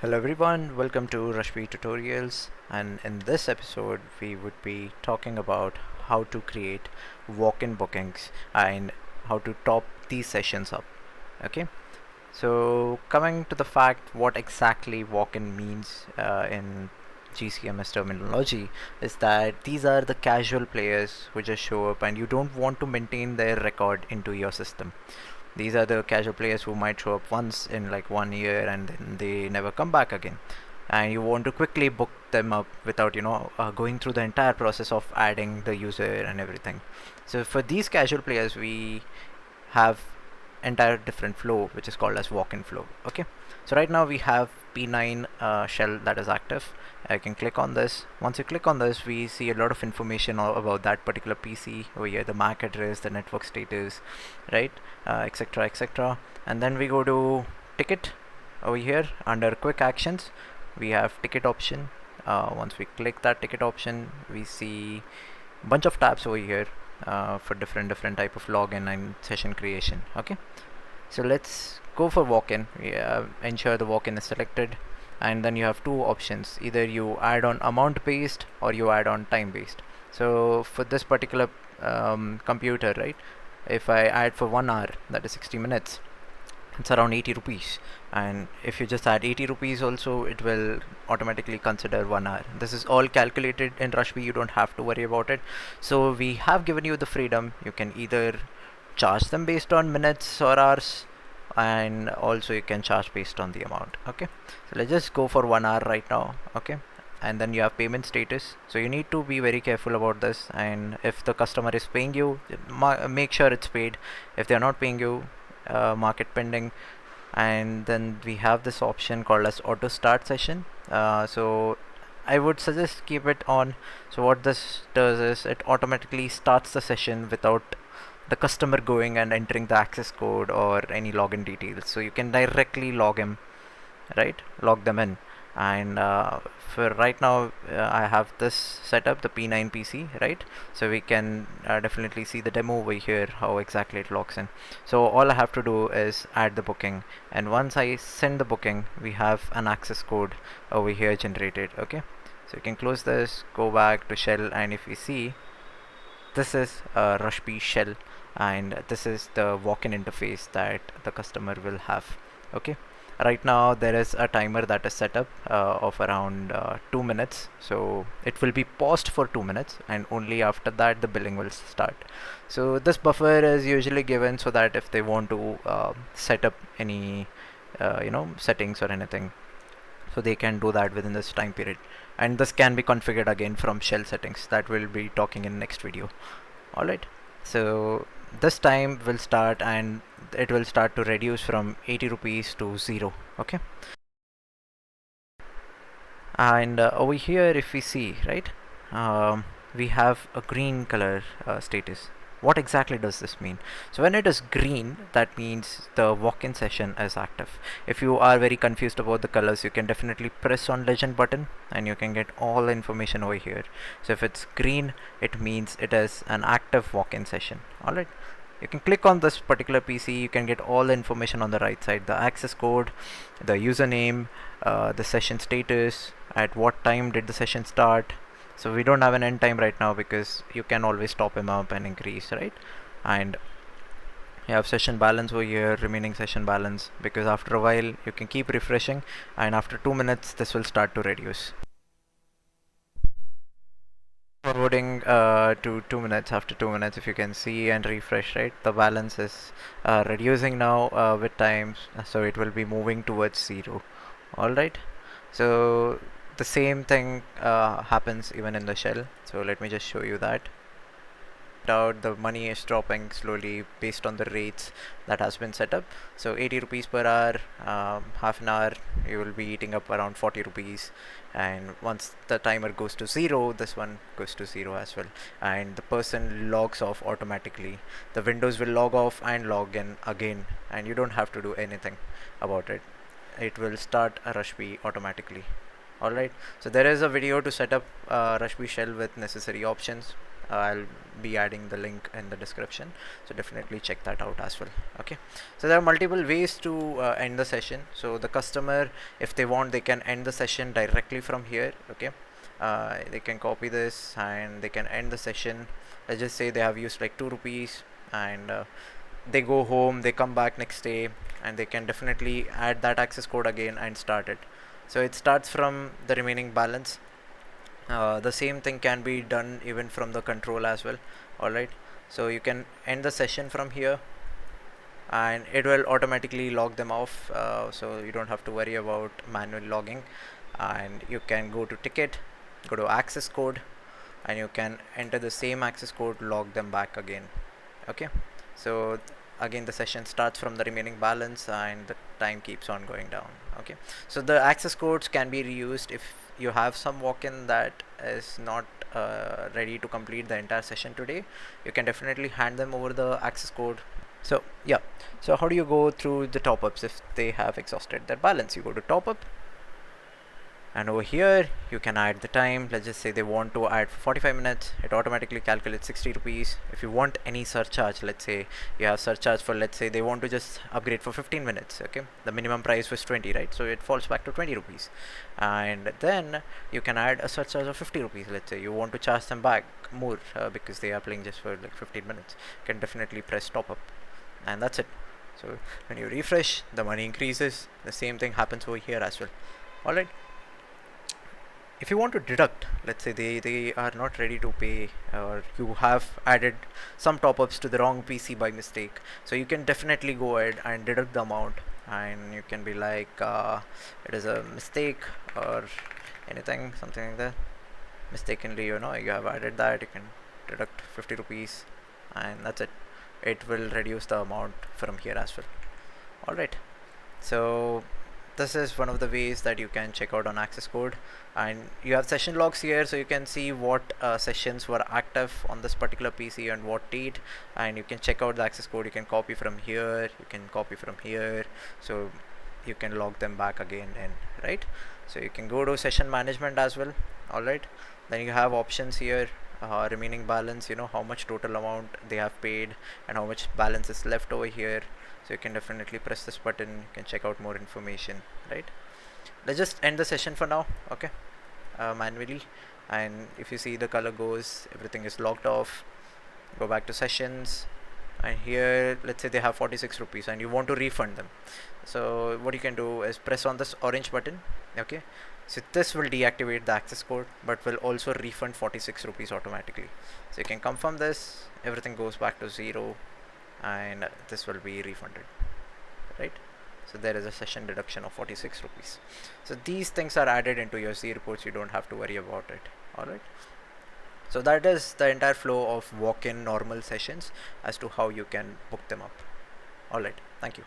Hello everyone, welcome to RushBee Tutorials, and in this episode we would be talking about how to create walk-in bookings and how to top these sessions up. Okay, so coming to the fact what exactly walk-in means in GCMS terminology is that these are the casual players who just show up and you don't want to maintain their record into your system. These are the casual players who might show up once in like 1 year and then they never come back again. And you want to quickly book them up without going through the entire process of adding the user and everything. So for these casual players, we have entire different flow which is called as walk-in flow. Okay, so right now we have P9 shell that is active. I can click on this. Once you click on this, we see a lot of information about that particular PC over here, the MAC address, the network status, right, etc, etc. And then we go to ticket. Over here under quick actions we have ticket option. Once we click that ticket option, we see a bunch of tabs over here for different type of login and session creation. Okay, so let's go for walk-in. Ensure the walk-in is selected, and then you have two options: either you add on amount based or you add on time based. So for this particular computer, right, if I add for 1 hour, that is 60 minutes, it's around 80 rupees. And if you just add 80 rupees also, it will automatically consider 1 hour. This is all calculated in RushBee, you don't have to worry about it. So we have given you the freedom. You can either charge them based on minutes or hours, and also you can charge based on the amount. Okay, so let's just go for 1 hour right now. Okay, and then you have payment status. So you need to be very careful about this, and if the customer is paying you, make sure it's paid. If they're not paying you, mark it pending. And then we have this option called as auto start session. So I would suggest keep it on. So what this does is it automatically starts the session without the customer going and entering the access code or any login details. So you can directly log them in. And for right now I have this setup, the P9 PC, right? So we can definitely see the demo over here, how exactly it logs in. So all I have to do is add the booking, and once I send the booking, we have an access code over here generated. Okay, so you can close this, go back to shell, and if we see, this is a RushBee shell, and this is the walk-in interface that the customer will have. Okay, right now there is a timer that is set up of around 2 minutes, so it will be paused for 2 minutes, and only after that the billing will start. So this buffer is usually given so that if they want to set up any settings or anything, so they can do that within this time period. And this can be configured again from shell settings that we'll be talking in next video. Alright, so this time will start and it will start to reduce from 80 rupees to 0. Okay, and over here if we see, right, we have a green color status. What exactly does this mean? So when it is green, that means the walk-in session is active. If you are very confused about the colors, you can definitely press on legend button and you can get all information over here. So if it's green, it means it is an active walk-in session. Alright, you can click on this particular PC, you can get all the information on the right side: the access code, the username, the session status, at what time did the session start. So we don't have an end time right now because you can always top him up and increase, right? And you have session balance over here, remaining session balance, because after a while you can keep refreshing, and after 2 minutes this will start to reduce. Forwarding to 2 minutes. After 2 minutes, if you can see and refresh, right, the balance is reducing now with times, so it will be moving towards 0. Alright, so the same thing happens even in the shell. So let me just show you that. Out, the money is dropping slowly based on the rates that has been set up. So 80 rupees per hour, half an hour you will be eating up around 40 rupees, and once the timer goes to 0, this one goes to 0 as well, and the person logs off automatically. The windows will log off and log in again, and you don't have to do anything about it. It will start a RushBee automatically. Alright, so there is a video to set up RushBee shell with necessary options. I'll be adding the link in the description, so definitely check that out as well. Okay, so there are multiple ways to end the session. So the customer, if they want, they can end the session directly from here. Okay, they can copy this and they can end the session. Let's just say they have used like 2 rupees, and they go home, they come back next day, and they can definitely add that access code again and start it. So it starts from the remaining balance. The same thing can be done even from the control as well. Alright, so you can end the session from here and it will automatically log them off, so you don't have to worry about manual logging. And you can go to ticket, go to access code, and you can enter the same access code, log them back again. Okay, so again the session starts from the remaining balance and the time keeps on going down. Okay, so the access codes can be reused if you have some walk-in that is not ready to complete the entire session today. You can definitely hand them over the access code. So yeah, so how do you go through the top-ups if they have exhausted their balance? You go to top-up, and over here you can add the time. Let's just say they want to add for 45 minutes, it automatically calculates 60 rupees. If you want any surcharge, let's say you have surcharge for, let's say they want to just upgrade for 15 minutes. Okay, the minimum price was 20, right? So it falls back to 20 rupees, and then you can add a surcharge of 50 rupees. Let's say you want to charge them back more because they are playing just for like 15 minutes. You can definitely press top up, and that's it. So when you refresh, the money increases. The same thing happens over here as well. Alright, if you want to deduct, let's say they are not ready to pay, or you have added some top-ups to the wrong PC by mistake, so you can definitely go ahead and deduct the amount, and you can be like it is a mistake or anything, something like that. Mistakenly, you have added that, you can deduct 50 rupees, and that's it. It will reduce the amount from here as well. Alright, so this is one of the ways that you can check out on access code, and you have session logs here, so you can see what sessions were active on this particular PC and what date, and you can check out the access code. You can copy from here, you can copy from here, so you can log them back again in, right? So you can go to session management as well. Alright, then you have options here, remaining balance, how much total amount they have paid and how much balance is left over here. So you can definitely press this button, you can check out more information, right? Let's just end the session for now. Okay, manually, and if you see the color goes, everything is logged off. Go back to sessions, and here let's say they have 46 rupees and you want to refund them. So what you can do is press on this orange button. Okay, so this will deactivate the access code but will also refund 46 rupees automatically. So you can confirm this, everything goes back to 0, and this will be refunded, right? So there is a session deduction of 46 rupees. So these things are added into your C reports, you don't have to worry about it. Alright, so that is the entire flow of walk-in normal sessions as to how you can book them up. Alright, thank you.